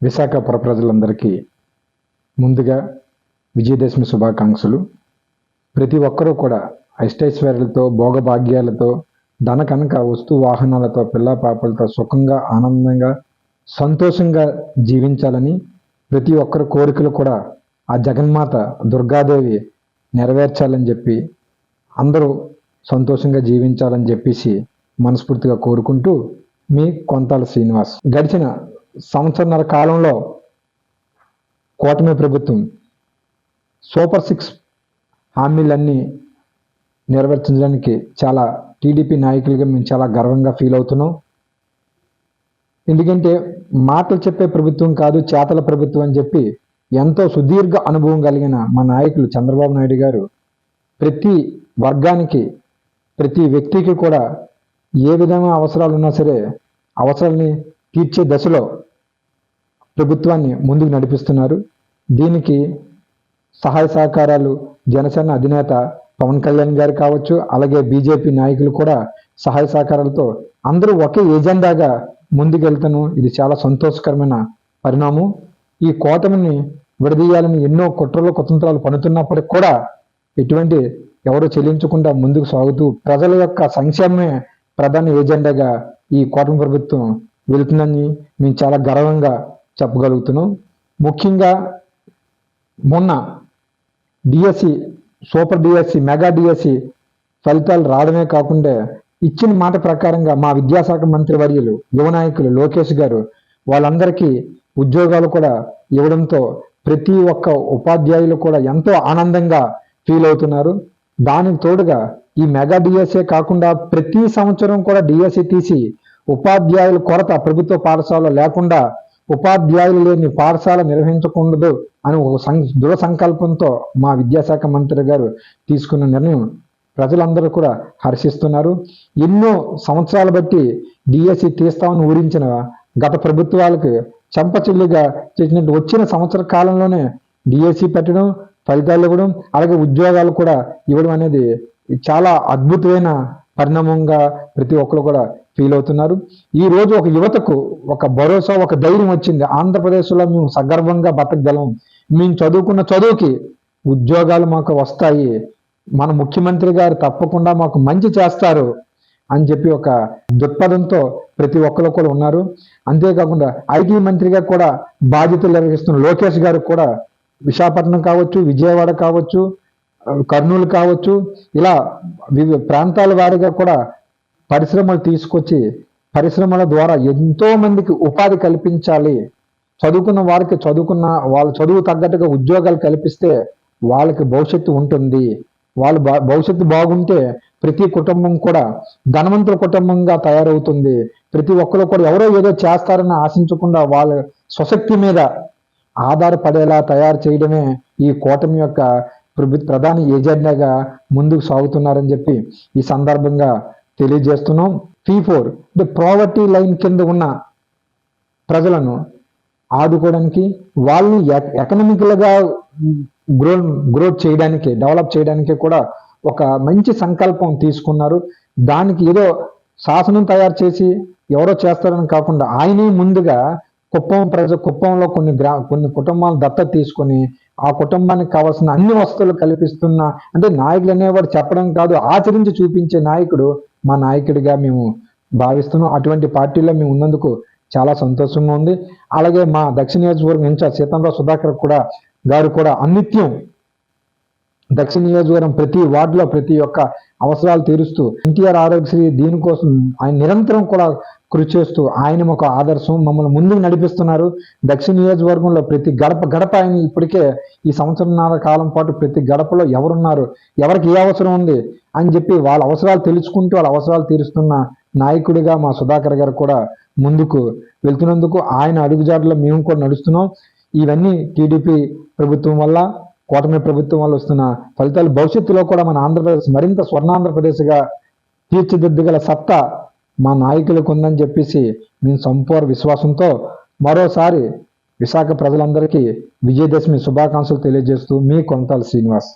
విశాఖపుర ప్రజలందరికీ ముందుగా విజయదశమి శుభాకాంక్షలు. ప్రతి ఒక్కరూ కూడా అష్టైశ్వర్యాలతో, భోగభాగ్యాలతో, ధన కనక వస్తు వాహనాలతో, పిల్ల పాపలతో సుఖంగా, ఆనందంగా, సంతోషంగా జీవించాలని ప్రతి ఒక్కరి కోరికలు కూడా ఆ జగన్మాత దుర్గాదేవి నెరవేర్చాలని చెప్పి, అందరూ సంతోషంగా జీవించాలని చెప్పేసి మనస్ఫూర్తిగా కోరుకుంటూ మీ కొంతాల శ్రీనివాస్. గడిచిన సంవత్సరన్నర కాలంలో కూటమి ప్రభుత్వం సూపర్ 6 హామీలన్నీ నెరవేర్చడానికి చాలా టీడీపీ నాయకులుగా మేము చాలా గర్వంగా ఫీల్ అవుతున్నాం. ఎందుకంటే మాటలు చెప్పే ప్రభుత్వం కాదు, చేతల ప్రభుత్వం అని చెప్పి ఎంతో సుదీర్ఘ అనుభవం కలిగిన మా నాయకులు చంద్రబాబు నాయుడు గారు ప్రతి వర్గానికి, ప్రతి వ్యక్తికి కూడా ఏ విధమైన అవసరాలు ఉన్నా సరే అవసరాలని తీర్చే దశలో ప్రభుత్వాన్ని ముందుకు నడిపిస్తున్నారు. దీనికి సహాయ సహకారాలు జనసేన అధినేత పవన్ కళ్యాణ్ గారు కావచ్చు, అలాగే బీజేపీ నాయకులు కూడా సహాయ సహకారాలతో అందరూ ఒకే ఎజెండాగా ముందుకెళ్తాను. ఇది చాలా సంతోషకరమైన పరిణామం. ఈ కూటమిని విడదీయాలని ఎన్నో కుట్రలు కుతంత్రాలు పన్నుతున్నప్పటికి కూడా ఎటువంటి ఎవరు చెల్లించకుండా ముందుకు సాగుతూ ప్రజల యొక్క సంక్షేమమే ప్రధాన ఎజెండాగా ఈ కూటమి ప్రభుత్వం వెళ్తుందని మేము చాలా గర్వంగా చెప్పగలుగుతున్నాం. ముఖ్యంగా మొన్న DSC, super DSC, mega DSC ఫలితాలు రావడమే కాకుండా ఇచ్చిన మాట ప్రకారంగా మా విద్యాశాఖ మంత్రి వర్యులు యువ నాయకులు లోకేష్ గారు వాళ్ళందరికీ ఉద్యోగాలు కూడా ఇవ్వడంతో ప్రతి ఒక్క ఉపాధ్యాయులు కూడా ఎంతో ఆనందంగా ఫీల్ అవుతున్నారు. దానికి తోడుగా ఈ మెగా డిఎస్సే కాకుండా ప్రతి సంవత్సరం కూడా డిఎస్సి తీసి ఉపాధ్యాయుల కొరత ప్రభుత్వ పాఠశాల లేకుండా, ఉపాధ్యాయులు లేని పాఠశాల నిర్వహించకూడదు అని ఒక దృఢ సంకల్పంతో మా విద్యాశాఖ మంత్రి గారు తీసుకున్న నిర్ణయం ప్రజలందరూ కూడా హర్షిస్తున్నారు. ఎన్నో సంవత్సరాలు బట్టి డిఎస్సి తీస్తామని ఊరించిన గత ప్రభుత్వాలకు చెంపచెల్లిగా చేసినట్టు వచ్చిన సంవత్సర కాలంలోనే డిఎస్సి పెట్టడం, ఫలితాలు ఇవ్వడం, అలాగే ఉద్యోగాలు కూడా ఇవ్వడం అనేది చాలా అద్భుతమైన పరిణామంగా ప్రతి ఒక్కరు కూడా ఫీల్ అవుతున్నారు. ఈ రోజు ఒక యువతకు ఒక భరోసా, ఒక ధైర్యం వచ్చింది. ఆంధ్రప్రదేశ్లో మేము సగర్వంగా బతకగలం, మేము చదువుకున్న చదువుకి ఉద్యోగాలు మాకు వస్తాయి, మన ముఖ్యమంత్రి గారు తప్పకుండా మాకు మంచి చేస్తారు అని చెప్పి ఒక దృక్పథంతో ప్రతి ఒక్కరు కూడా ఉన్నారు. అంతేకాకుండా ఐటీ మంత్రిగా కూడా బాధ్యతలు నిర్వహిస్తున్న లోకేష్ గారు కూడా విశాఖపట్నం కావచ్చు, విజయవాడ కావచ్చు, కర్నూలు కావచ్చు, ఇలా వివిధ ప్రాంతాల వారిగా కూడా పరిశ్రమలు తీసుకొచ్చి పరిశ్రమల ద్వారా ఎంతో మందికి ఉపాధి కల్పించాలి. చదువుకున్న వారికి చదువుకున్న వాళ్ళ చదువు తగ్గట్టుగా ఉద్యోగాలు కల్పిస్తే వాళ్ళకి భవిష్యత్తు ఉంటుంది. వాళ్ళ భవిష్యత్తు బాగుంటే ప్రతి కుటుంబం కూడా ధనవంతుల కుటుంబంగా తయారవుతుంది. ప్రతి ఒక్కరు కూడా ఎవరో ఏదో చేస్తారని ఆశించకుండా వాళ్ళ స్వశక్తి మీద ఆధారపడేలా తయారు చేయడమే ఈ కూటమి యొక్క ప్రధాన ఎజెండాగా ముందుకు సాగుతున్నారని చెప్పి ఈ సందర్భంగా తెలియజేస్తున్నాం. P4 అంటే ప్రావర్టీ లైన్ కింద ఉన్న ప్రజలను ఆదుకోవడానికి, వాళ్ళని ఎకనామికల్గా గ్రోత్ చేయడానికి, డెవలప్ చేయడానికి కూడా ఒక మంచి సంకల్పం తీసుకున్నారు. దానికి ఏదో శాసనం తయారు చేసి ఎవరో చేస్తారని కాకుండా ఆయనే ముందుగా కుప్పంలో కొన్ని కుటుంబాలను దత్తత తీసుకొని ఆ కుటుంబానికి కావాల్సిన అన్ని వస్తువులు కల్పిస్తున్న, అంటే నాయకులు అనేవాడు చెప్పడం కాదు, ఆచరించి చూపించే నాయకుడు మా నాయకుడిగా మేము భావిస్తున్నాం. అటువంటి పార్టీలో మేము ఉన్నందుకు చాలా సంతోషంగా ఉంది. అలాగే మా దక్షిణ నియోజకవర్గం ఇన్ఛార్జ్ సీతంరావు సుధాకర్ గారు కూడా అనిత్యం దక్షిణ నియోజకవర్గం ప్రతి వార్డులో ప్రతి ఒక్క అవసరాలు తీరుస్తూ ఎన్టీఆర్ ఆరోగ్యశ్రీ దీనికోసం ఆయన నిరంతరం కూడా కృషి చేస్తూ ఆయన ఒక ఆదర్శం, మమ్మల్ని ముందుకు నడిపిస్తున్నారు. దక్షిణ నియోజకవర్గంలో ప్రతి గడప ఆయన ఇప్పటికే ఈ సంవత్సరంన్నర కాలం పాటు ప్రతి గడపలో ఎవరున్నారు, ఎవరికి ఏ అవసరం ఉంది అని చెప్పి వాళ్ళ అవసరాలు తెలుసుకుంటూ వాళ్ళ అవసరాలు తీరుస్తున్న నాయకుడిగా మా సుధాకర్ గారు కూడా ముందుకు వెళ్తున్నందుకు ఆయన అడుగుజాడలో మేము కూడా నడుస్తున్నాం. ఇవన్నీ టీడీపీ ప్రభుత్వం వల్ల, కూటమి ప్రభుత్వం వల్ల వస్తున్న ఫలితాలు. భవిష్యత్తులో కూడా మన ఆంధ్రప్రదేశ్ మరింత స్వర్ణాంధ్రప్రదేశ్గా తీర్చిదిద్దగల సత్తా మా నాయకులకు ఉందని చెప్పేసి మేము సంపూర్ణ విశ్వాసంతో మరోసారి విశాఖ ప్రజలందరికీ విజయదశమి శుభాకాంక్షలు తెలియజేస్తూ మీ కొంతాల శ్రీనివాస్.